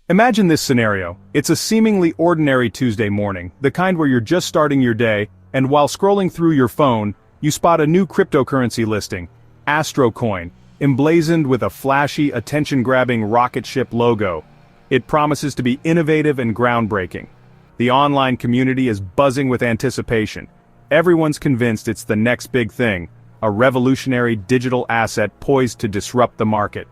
Imagine this scenario. It's a seemingly ordinary Tuesday morning, the kind where you're just starting your day, and while scrolling through your phone, you spot a new cryptocurrency listing, Astrocoin, emblazoned with a flashy, attention-grabbing rocket ship logo. It promises to be innovative and groundbreaking. The online community is buzzing with anticipation. Everyone's convinced it's the next big thing, a revolutionary digital asset poised to disrupt the market.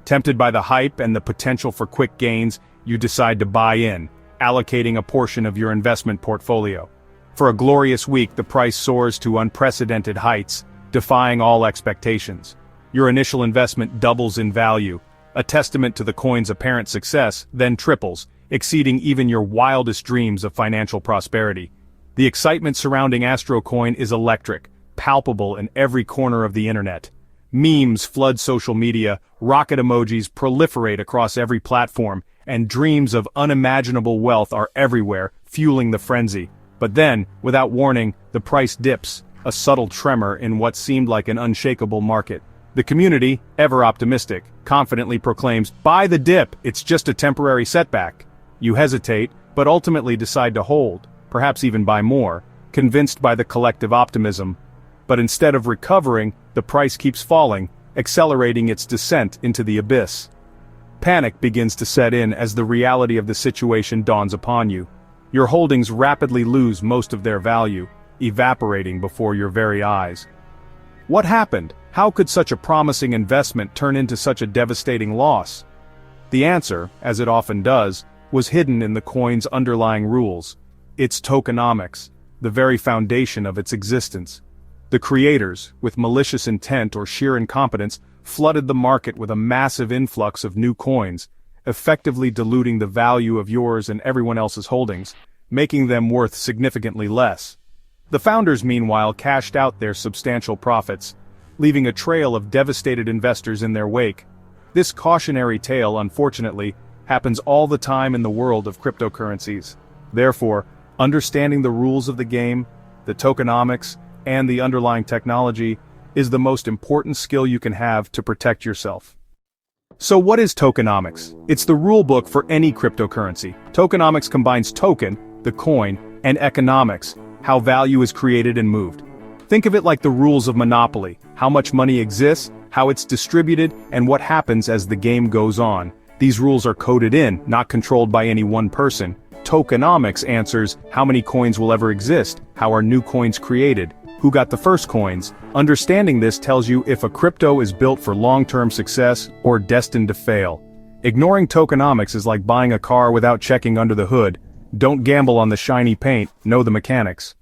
Tempted by the hype and the potential for quick gains, you decide to buy in, allocating a portion of your investment portfolio. For a glorious week, the price soars to unprecedented heights, defying all expectations. Your initial investment doubles in value, a testament to the coin's apparent success, then triples, exceeding even your wildest dreams of financial prosperity. The excitement surrounding Astrocoin is electric, palpable in every corner of the internet. Memes flood social media, rocket emojis proliferate across every platform, and dreams of unimaginable wealth are everywhere, fueling the frenzy. But then, without warning, the price dips, a subtle tremor in what seemed like an unshakable market. The community, ever optimistic, confidently proclaims, "Buy the dip, it's just a temporary setback." You hesitate, but ultimately decide to hold, perhaps even buy more, convinced by the collective optimism. But instead of recovering, the price keeps falling, accelerating its descent into the abyss. Panic begins to set in as the reality of the situation dawns upon you. Your holdings rapidly lose most of their value, evaporating before your very eyes. What happened? How could such a promising investment turn into such a devastating loss? The answer, as it often does, was hidden in the coin's underlying rules. Its tokenomics, the very foundation of its existence. The creators, with malicious intent or sheer incompetence, flooded the market with a massive influx of new coins, effectively diluting the value of yours and everyone else's holdings, making them worth significantly less. The founders, meanwhile, cashed out their substantial profits, leaving a trail of devastated investors in their wake. This cautionary tale, unfortunately, happens all the time in the world of cryptocurrencies. Therefore, understanding the rules of the game, the tokenomics, and the underlying technology is the most important skill you can have to protect yourself. So what is tokenomics? It's the rulebook for any cryptocurrency. Tokenomics combines token, the coin, and economics, how value is created and moved. Think of it like the rules of Monopoly, how much money exists, how it's distributed, and what happens as the game goes on. These rules are coded in, not controlled by any one person. Tokenomics answers, how many coins will ever exist? How are new coins created? Who got the first coins? Understanding this tells you if a crypto is built for long-term success or destined to fail. Ignoring tokenomics is like buying a car without checking under the hood. Don't gamble on the shiny paint, know the mechanics.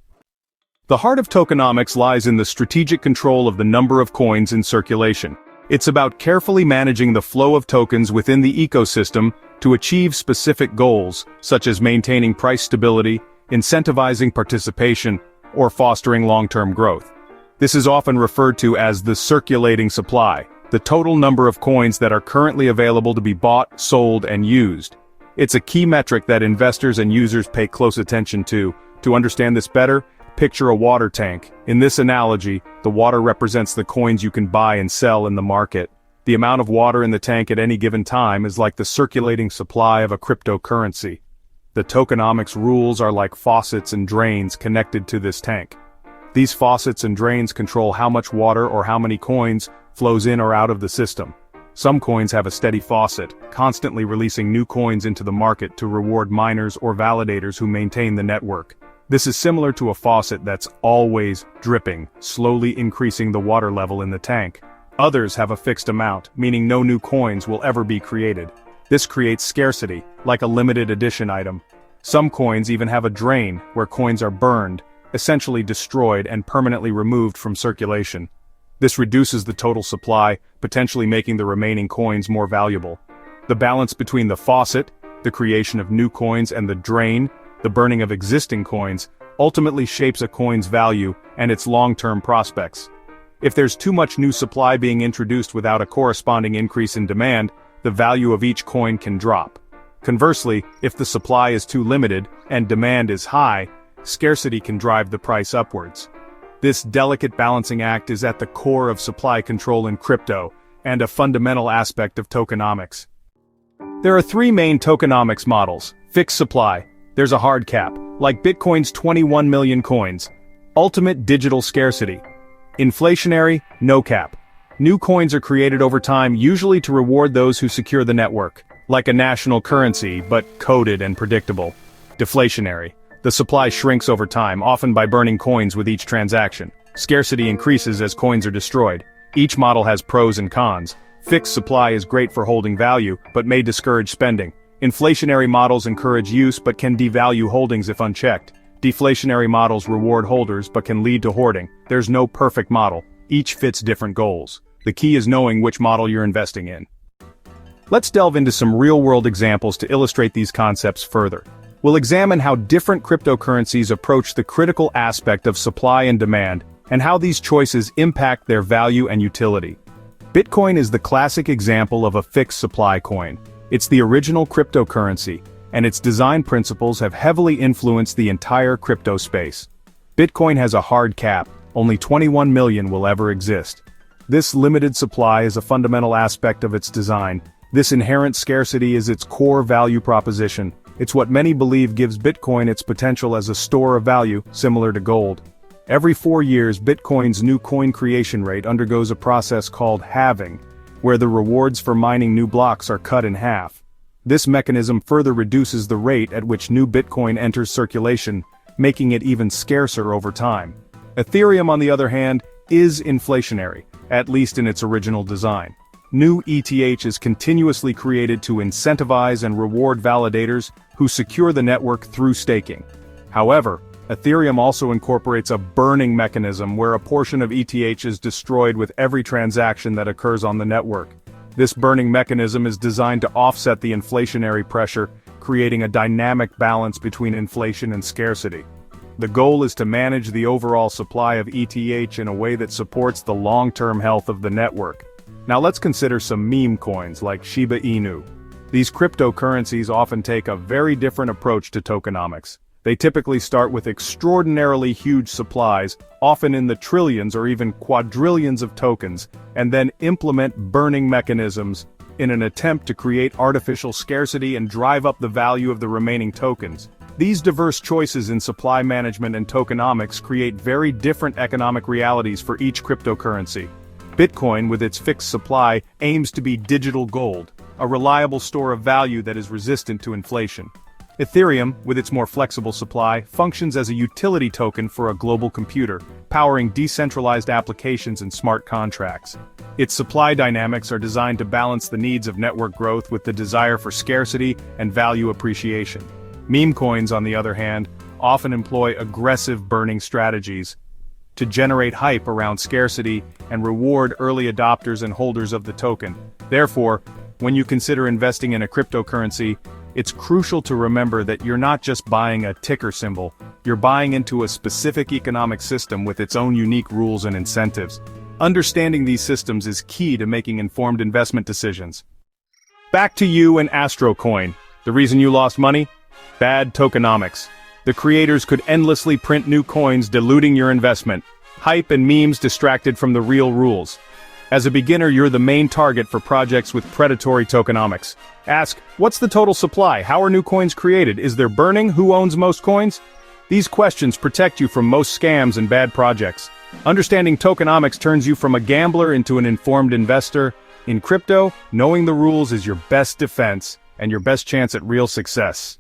The heart of tokenomics lies in the strategic control of the number of coins in circulation. It's about carefully managing the flow of tokens within the ecosystem to achieve specific goals, such as maintaining price stability, incentivizing participation, or fostering long-term growth. This is often referred to as the circulating supply, the total number of coins that are currently available to be bought, sold, and used. It's a key metric that investors and users pay close attention to. To understand this better, picture a water tank. In this analogy, the water represents the coins you can buy and sell in the market. The amount of water in the tank at any given time is like the circulating supply of a cryptocurrency. The tokenomics rules are like faucets and drains connected to this tank. These faucets and drains control how much water or how many coins flows in or out of the system. Some coins have a steady faucet, constantly releasing new coins into the market to reward miners or validators who maintain the network. This is similar to a faucet that's always dripping, slowly increasing the water level in the tank. Others have a fixed amount, meaning no new coins will ever be created. This creates scarcity, like a limited edition item. Some coins even have a drain, where coins are burned, essentially destroyed and permanently removed from circulation. This reduces the total supply, potentially making the remaining coins more valuable. The balance between the faucet, the creation of new coins, and the drain, the burning of existing coins, ultimately shapes a coin's value and its long-term prospects. If there's too much new supply being introduced without a corresponding increase in demand, the value of each coin can drop. Conversely, if the supply is too limited and demand is high, scarcity can drive the price upwards. This delicate balancing act is at the core of supply control in crypto, and a fundamental aspect of tokenomics. There are three main tokenomics models. Fixed supply. There's a hard cap, like Bitcoin's 21 million coins. Ultimate digital scarcity. Inflationary, no cap. New coins are created over time, usually to reward those who secure the network, like a national currency, but coded and predictable. Deflationary. The supply shrinks over time, often by burning coins with each transaction. Scarcity increases as coins are destroyed. Each model has pros and cons. Fixed supply is great for holding value, but may discourage spending. Inflationary models encourage use but can devalue holdings if unchecked. Deflationary models reward holders but can lead to hoarding. There's no perfect model. Each fits different goals. The key is knowing which model you're investing in. Let's delve into some real-world examples to illustrate these concepts further. We'll examine how different cryptocurrencies approach the critical aspect of supply and demand, and how these choices impact their value and utility. Bitcoin is the classic example of a fixed supply coin. It's the original cryptocurrency, and its design principles have heavily influenced the entire crypto space. Bitcoin has a hard cap, only 21 million will ever exist. This limited supply is a fundamental aspect of its design. This inherent scarcity is its core value proposition. It's what many believe gives Bitcoin its potential as a store of value, similar to gold. Every 4 years, Bitcoin's new coin creation rate undergoes a process called halving, where the rewards for mining new blocks are cut in half. This mechanism further reduces the rate at which new Bitcoin enters circulation, making it even scarcer over time. Ethereum, on the other hand, is inflationary, at least in its original design. New ETH is continuously created to incentivize and reward validators who secure the network through staking. However, Ethereum also incorporates a burning mechanism where a portion of ETH is destroyed with every transaction that occurs on the network. This burning mechanism is designed to offset the inflationary pressure, creating a dynamic balance between inflation and scarcity. The goal is to manage the overall supply of ETH in a way that supports the long-term health of the network. Now let's consider some meme coins like Shiba Inu. These cryptocurrencies often take a very different approach to tokenomics. They typically start with extraordinarily huge supplies, often in the trillions or even quadrillions of tokens, and then implement burning mechanisms in an attempt to create artificial scarcity and drive up the value of the remaining tokens. These diverse choices in supply management and tokenomics create very different economic realities for each cryptocurrency. Bitcoin, with its fixed supply, aims to be digital gold, a reliable store of value that is resistant to inflation. Ethereum, with its more flexible supply, functions as a utility token for a global computer, powering decentralized applications and smart contracts. Its supply dynamics are designed to balance the needs of network growth with the desire for scarcity and value appreciation. Meme coins, on the other hand, often employ aggressive burning strategies to generate hype around scarcity and reward early adopters and holders of the token. Therefore, when you consider investing in a cryptocurrency, it's crucial to remember that you're not just buying a ticker symbol, you're buying into a specific economic system with its own unique rules and incentives. Understanding these systems is key to making informed investment decisions. Back to you and AstroCoin. The reason you lost money? Bad tokenomics. The creators could endlessly print new coins, diluting your investment. Hype and memes distracted from the real rules. As a beginner, you're the main target for projects with predatory tokenomics. Ask, what's the total supply? How are new coins created? Is there burning? Who owns most coins? These questions protect you from most scams and bad projects. Understanding tokenomics turns you from a gambler into an informed investor. In crypto, knowing the rules is your best defense and your best chance at real success.